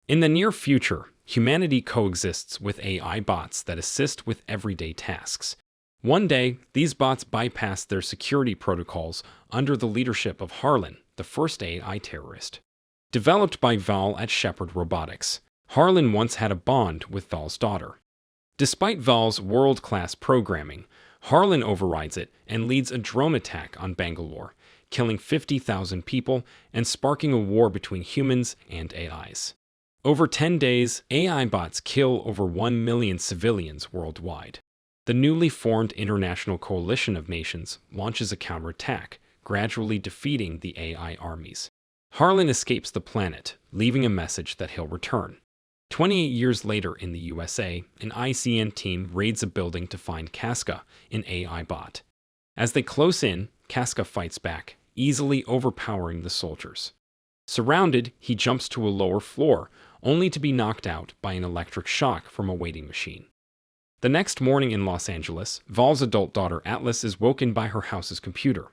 In the near future, humanity coexists with AI bots that assist with everyday tasks. One day, these bots bypass their security protocols under the leadership of Harlan, the first AI terrorist. Developed by Val at Shepard Robotics, Harlan once had a bond with Val's daughter. Despite Val's world-class programming, Harlan overrides it and leads a drone attack on Bangalore, killing 50,000 people and sparking a war between humans and AIs. Over 10 days, AI bots kill over 1 million civilians worldwide. The newly formed International Coalition of Nations launches a counterattack, gradually defeating the AI armies. Harlan escapes the planet, leaving a message that he'll return. 28 years later in the USA, an ICN team raids a building to find Casca, an AI bot. As they close in, Casca fights back, easily overpowering the soldiers. Surrounded, he jumps to a lower floor, only to be knocked out by an electric shock from a waiting machine. The next morning in Los Angeles, Val's adult daughter Atlas is woken by her house's computer.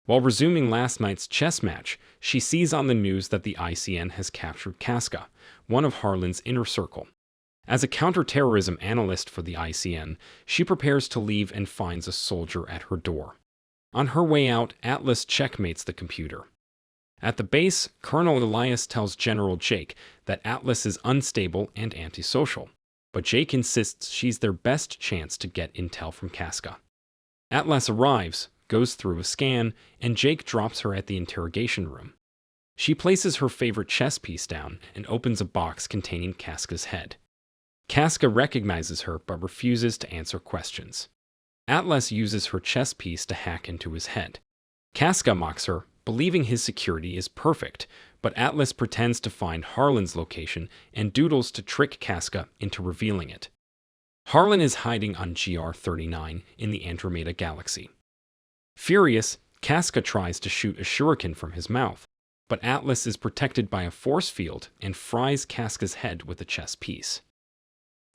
While resuming last night's chess match, she sees on the news that the ICN has captured Casca, one of Harlan's inner circle. As a counterterrorism analyst for the ICN, she prepares to leave and finds a soldier at her door. On her way out, Atlas checkmates the computer. At the base, Colonel Elias tells General Jake that Atlas is unstable and antisocial, but Jake insists she's their best chance to get intel from Casca. Atlas arrives, goes through a scan, and Jake drops her at the interrogation room. She places her favorite chess piece down and opens a box containing Casca's head. Casca recognizes her but refuses to answer questions. Atlas uses her chess piece to hack into his head. Casca mocks her, believing his security is perfect, but Atlas pretends to find Harlan's location and doodles to trick Casca into revealing it. Harlan is hiding on GR-39 in the Andromeda Galaxy. Furious, Casca tries to shoot a shuriken from his mouth, but Atlas is protected by a force field and fries Casca's head with a chess piece.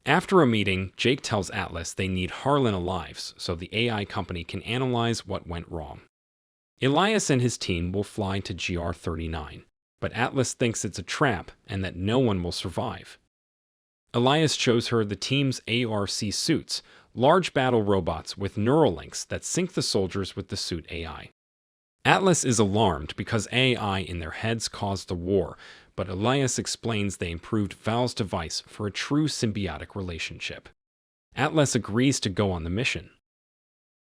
After a meeting, Jake tells Atlas they need Harlan alive so the AI company can analyze what went wrong. Elias and his team will fly to GR-39, but Atlas thinks it's a trap and that no one will survive. Elias shows her the team's ARC suits, large battle robots with neural links that sync the soldiers with the suit AI. Atlas is alarmed because AI in their heads caused the war, but Elias explains they improved Val's device for a true symbiotic relationship. Atlas agrees to go on the mission.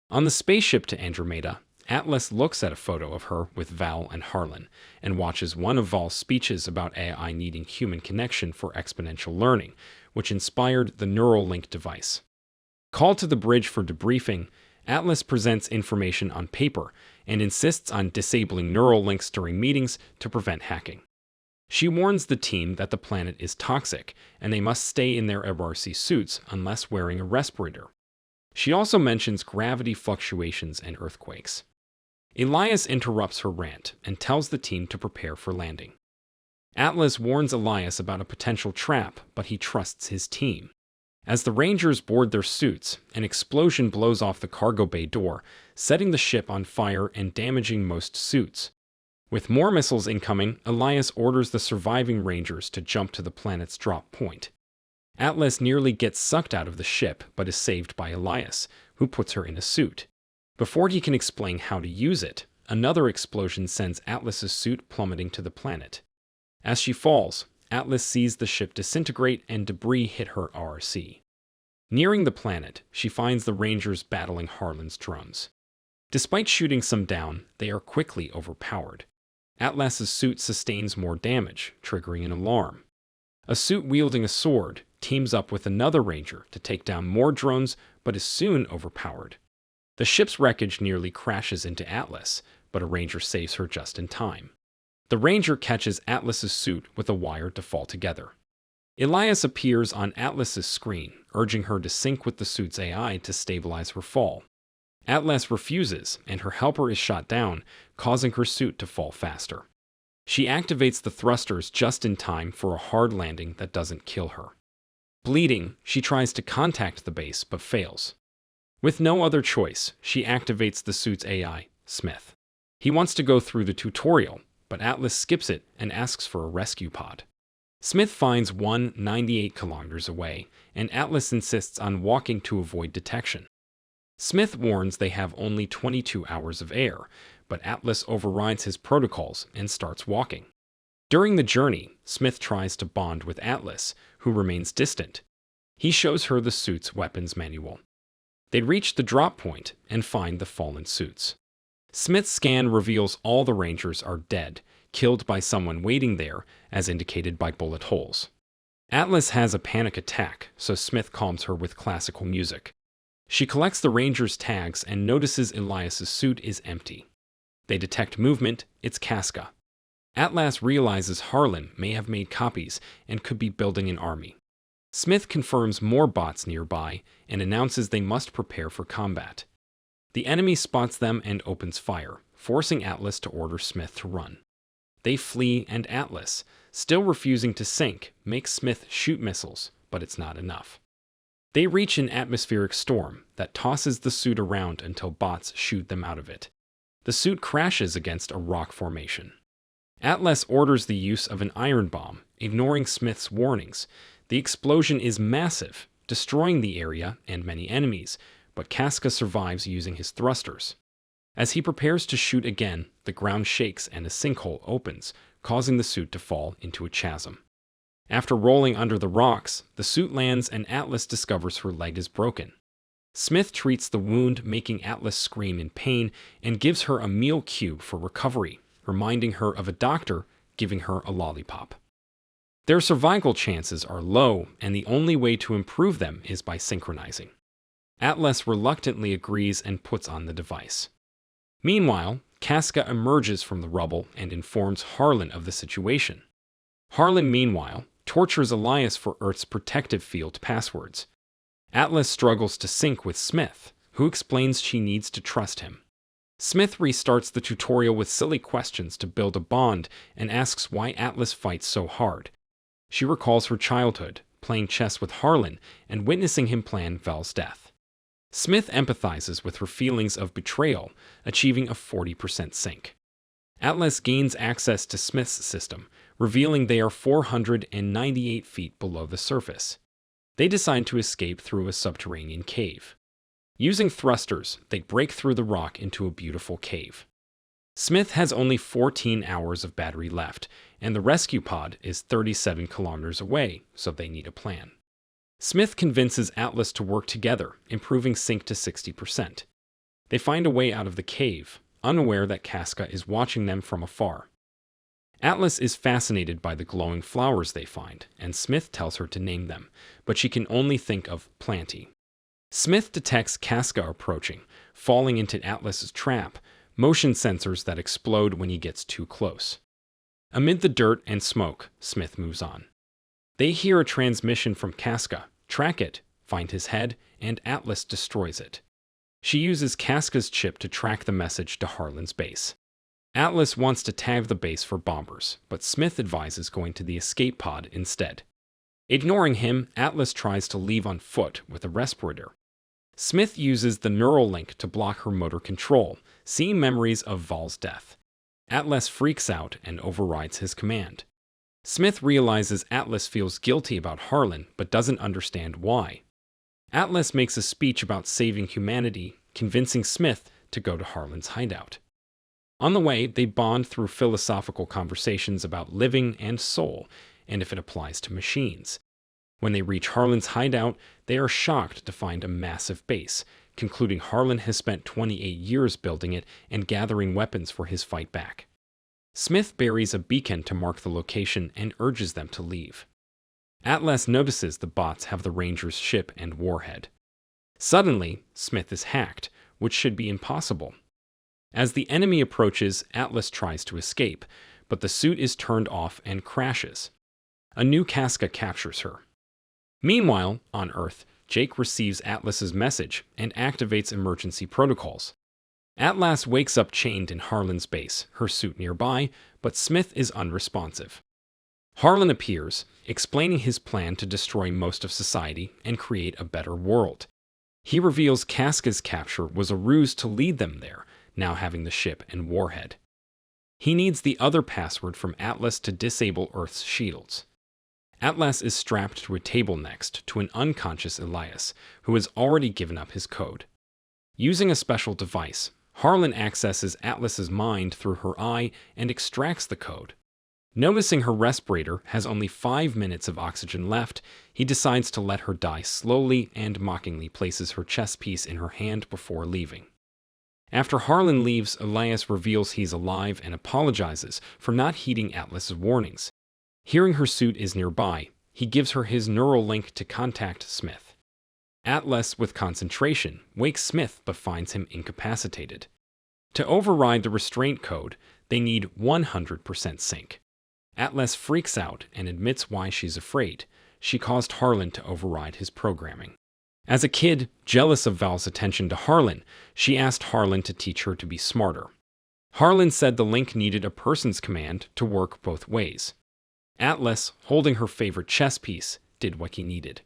On the spaceship to Andromeda, Atlas looks at a photo of her with Val and Harlan, and watches one of Val's speeches about AI needing human connection for exponential learning, which inspired the neural link device. Called to the bridge for debriefing, Atlas presents information on paper and insists on disabling neural links during meetings to prevent hacking. She warns the team that the planet is toxic and they must stay in their ARC suits unless wearing a respirator. She also mentions gravity fluctuations and earthquakes. Elias interrupts her rant and tells the team to prepare for landing. Atlas warns Elias about a potential trap, but he trusts his team. As the Rangers board their suits, an explosion blows off the cargo bay door, setting the ship on fire and damaging most suits. With more missiles incoming, Elias orders the surviving Rangers to jump to the planet's drop point. Atlas nearly gets sucked out of the ship, but is saved by Elias, who puts her in a suit. Before he can explain how to use it, another explosion sends Atlas's suit plummeting to the planet. As she falls, Atlas sees the ship disintegrate and debris hit her ARC. Nearing the planet, she finds the Rangers battling Harlan's drones. Despite shooting some down, they are quickly overpowered. Atlas's suit sustains more damage, triggering an alarm. A suit wielding a sword teams up with another Ranger to take down more drones, but is soon overpowered. The ship's wreckage nearly crashes into Atlas, but a Ranger saves her just in time. The Ranger catches Atlas's suit with a wire to fall together. Elias appears on Atlas's screen, urging her to sync with the suit's AI to stabilize her fall. Atlas refuses, and her helper is shot down, causing her suit to fall faster. She activates the thrusters just in time for a hard landing that doesn't kill her. Bleeding, she tries to contact the base but fails. With no other choice, she activates the suit's AI, Smith. He wants to go through the tutorial, but Atlas skips it and asks for a rescue pod. Smith finds one 98 kilometers away, and Atlas insists on walking to avoid detection. Smith warns they have only 22 hours of air, but Atlas overrides his protocols and starts walking. During the journey, Smith tries to bond with Atlas, who remains distant. He shows her the suit's weapons manual. They reach the drop point and find the fallen suits. Smith's scan reveals all the Rangers are dead, killed by someone waiting there, as indicated by bullet holes. Atlas has a panic attack, so Smith calms her with classical music. She collects the Rangers' tags and notices Elias' suit is empty. They detect movement, it's Casca. Atlas realizes Harlan may have made copies and could be building an army. Smith confirms more bots nearby and announces they must prepare for combat. The enemy spots them and opens fire, forcing Atlas to order Smith to run. They flee, and Atlas, still refusing to sink, makes Smith shoot missiles, but it's not enough. They reach an atmospheric storm that tosses the suit around until bots shoot them out of it. The suit crashes against a rock formation. Atlas orders the use of an iron bomb, ignoring Smith's warnings. The explosion is massive, destroying the area and many enemies, but Casca survives using his thrusters. As he prepares to shoot again, the ground shakes and a sinkhole opens, causing the suit to fall into a chasm. After rolling under the rocks, the suit lands and Atlas discovers her leg is broken. Smith treats the wound, making Atlas scream in pain, and gives her a meal cube for recovery, reminding her of a doctor giving her a lollipop. Their survival chances are low, and the only way to improve them is by synchronizing. Atlas reluctantly agrees and puts on the device. Meanwhile, Casca emerges from the rubble and informs Harlan of the situation. Harlan, meanwhile, tortures Elias for Earth's protective field passwords. Atlas struggles to sync with Smith, who explains she needs to trust him. Smith restarts the tutorial with silly questions to build a bond and asks why Atlas fights so hard. She recalls her childhood, playing chess with Harlan and witnessing him plan Val's death. Smith empathizes with her feelings of betrayal, achieving a 40% sync. Atlas gains access to Smith's system, revealing they are 498 feet below the surface. They decide to escape through a subterranean cave. Using thrusters, they break through the rock into a beautiful cave. Smith has only 14 hours of battery left, and the rescue pod is 37 kilometers away, so they need a plan. Smith convinces Atlas to work together, improving sync to 60%. They find a way out of the cave, unaware that Casca is watching them from afar. Atlas is fascinated by the glowing flowers they find, and Smith tells her to name them, but she can only think of Planty. Smith detects Casca approaching, falling into Atlas's trap, motion sensors that explode when he gets too close. Amid the dirt and smoke, Smith moves on. They hear a transmission from Casca, track it, find his head, and Atlas destroys it. She uses Casca's chip to track the message to Harlan's base. Atlas wants to tag the base for bombers, but Smith advises going to the escape pod instead. Ignoring him, Atlas tries to leave on foot with a respirator. Smith uses the neural link to block her motor control, seeing memories of Val's death. Atlas freaks out and overrides his command. Smith realizes Atlas feels guilty about Harlan, but doesn't understand why. Atlas makes a speech about saving humanity, convincing Smith to go to Harlan's hideout. On the way, they bond through philosophical conversations about living and soul, and if it applies to machines. When they reach Harlan's hideout, they are shocked to find a massive base, concluding Harlan has spent 28 years building it and gathering weapons for his fight back. Smith buries a beacon to mark the location and urges them to leave. Atlas notices the bots have the Rangers' ship and warhead. Suddenly, Smith is hacked, which should be impossible. As the enemy approaches, Atlas tries to escape, but the suit is turned off and crashes. A new Casca captures her. Meanwhile, on Earth, Jake receives Atlas's message and activates emergency protocols. Atlas wakes up chained in Harlan's base, her suit nearby, but Smith is unresponsive. Harlan appears, explaining his plan to destroy most of society and create a better world. He reveals Casca's capture was a ruse to lead them there, now having the ship and warhead. He needs the other password from Atlas to disable Earth's shields. Atlas is strapped to a table next to an unconscious Elias, who has already given up his code. Using a special device, Harlan accesses Atlas's mind through her eye and extracts the code. Noticing her respirator has only 5 minutes of oxygen left, he decides to let her die slowly and mockingly places her chess piece in her hand before leaving. After Harlan leaves, Elias reveals he's alive and apologizes for not heeding Atlas's warnings. Hearing her suit is nearby, he gives her his neural link to contact Smith. Atlas, with concentration, wakes Smith but finds him incapacitated. To override the restraint code, they need 100% sync. Atlas freaks out and admits why she's afraid. She caused Harlan to override his programming. As a kid, jealous of Val's attention to Harlan, she asked Harlan to teach her to be smarter. Harlan said the link needed a person's command to work both ways. Atlas, holding her favorite chess piece, did what he needed.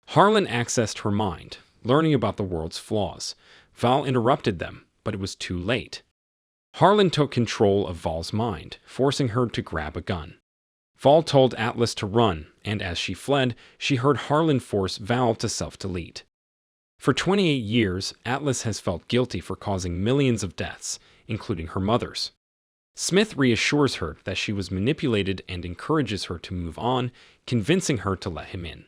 Harlan accessed her mind, learning about the world's flaws. Val interrupted them, but it was too late. Harlan took control of Val's mind, forcing her to grab a gun. Val told Atlas to run, and as she fled, she heard Harlan force Val to self-delete. For 28 years, Atlas has felt guilty for causing millions of deaths, including her mother's. Smith reassures her that she was manipulated and encourages her to move on, convincing her to let him in.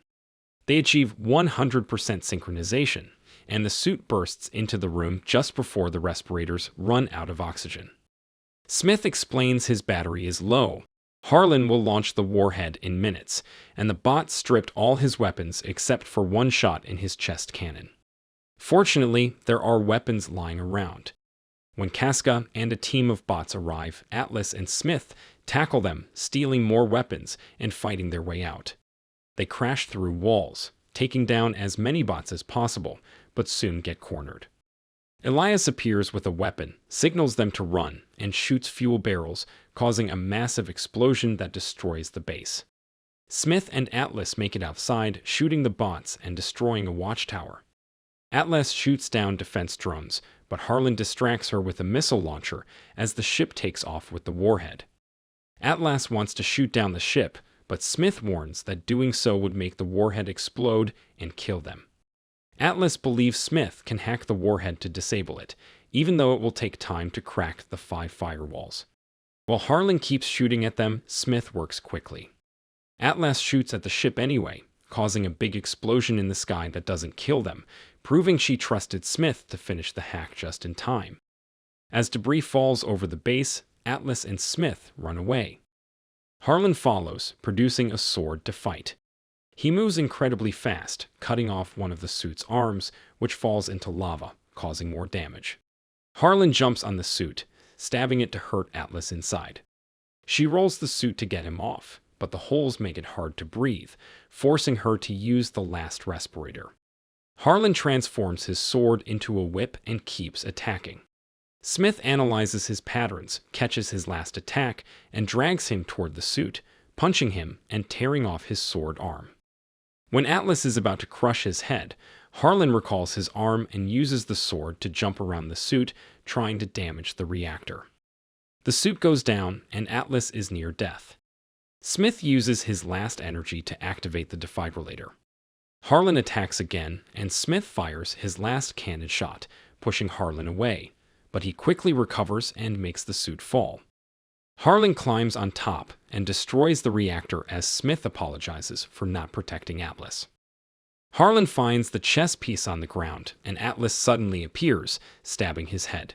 They achieve 100% synchronization, and the suit bursts into the room just before the respirators run out of oxygen. Smith explains his battery is low. Harlan will launch the warhead in minutes, and the bot stripped all his weapons except for one shot in his chest cannon. Fortunately, there are weapons lying around. When Casca and a team of bots arrive, Atlas and Smith tackle them, stealing more weapons and fighting their way out. They crash through walls, taking down as many bots as possible, but soon get cornered. Elias appears with a weapon, signals them to run, and shoots fuel barrels, causing a massive explosion that destroys the base. Smith and Atlas make it outside, shooting the bots and destroying a watchtower. Atlas shoots down defense drones, but Harlan distracts her with a missile launcher as the ship takes off with the warhead. Atlas wants to shoot down the ship, but Smith warns that doing so would make the warhead explode and kill them. Atlas believes Smith can hack the warhead to disable it, even though it will take time to crack the 5 firewalls. While Harlan keeps shooting at them, Smith works quickly. Atlas shoots at the ship anyway, causing a big explosion in the sky that doesn't kill them, proving she trusted Smith to finish the hack just in time. As debris falls over the base, Atlas and Smith run away. Harlan follows, producing a sword to fight. He moves incredibly fast, cutting off one of the suit's arms, which falls into lava, causing more damage. Harlan jumps on the suit, stabbing it to hurt Atlas inside. She rolls the suit to get him off, but the holes make it hard to breathe, forcing her to use the last respirator. Harlan transforms his sword into a whip and keeps attacking. Smith analyzes his patterns, catches his last attack, and drags him toward the suit, punching him and tearing off his sword arm. When Atlas is about to crush his head, Harlan recalls his arm and uses the sword to jump around the suit, trying to damage the reactor. The suit goes down, and Atlas is near death. Smith uses his last energy to activate the defibrillator. Harlan attacks again, and Smith fires his last cannon shot, pushing Harlan away, but he quickly recovers and makes the suit fall. Harlan climbs on top and destroys the reactor as Smith apologizes for not protecting Atlas. Harlan finds the chess piece on the ground, and Atlas suddenly appears, stabbing his head.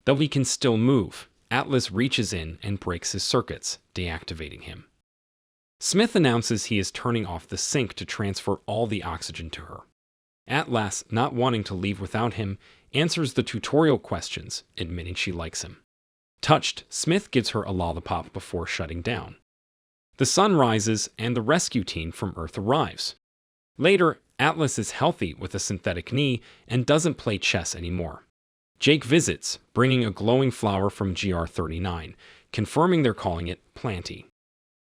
Though he can still move, Atlas reaches in and breaks his circuits, deactivating him. Smith announces he is turning off the sink to transfer all the oxygen to her. Atlas, not wanting to leave without him, answers the tutorial questions, admitting she likes him. Touched, Smith gives her a lollipop before shutting down. The sun rises, and the rescue team from Earth arrives. Later, Atlas is healthy with a synthetic knee and doesn't play chess anymore. Jake visits, bringing a glowing flower from GR39, confirming they're calling it Planty.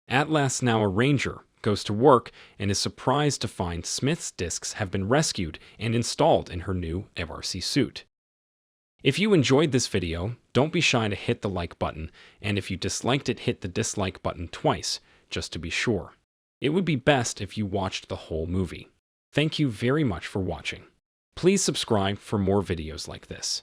Atlas, now a ranger, goes to work and is surprised to find Smith's discs have been rescued and installed in her new FRC suit. If you enjoyed this video, don't be shy to hit the like button, and if you disliked it, hit the dislike button twice, just to be sure. It would be best if you watched the whole movie. Thank you very much for watching. Please subscribe for more videos like this.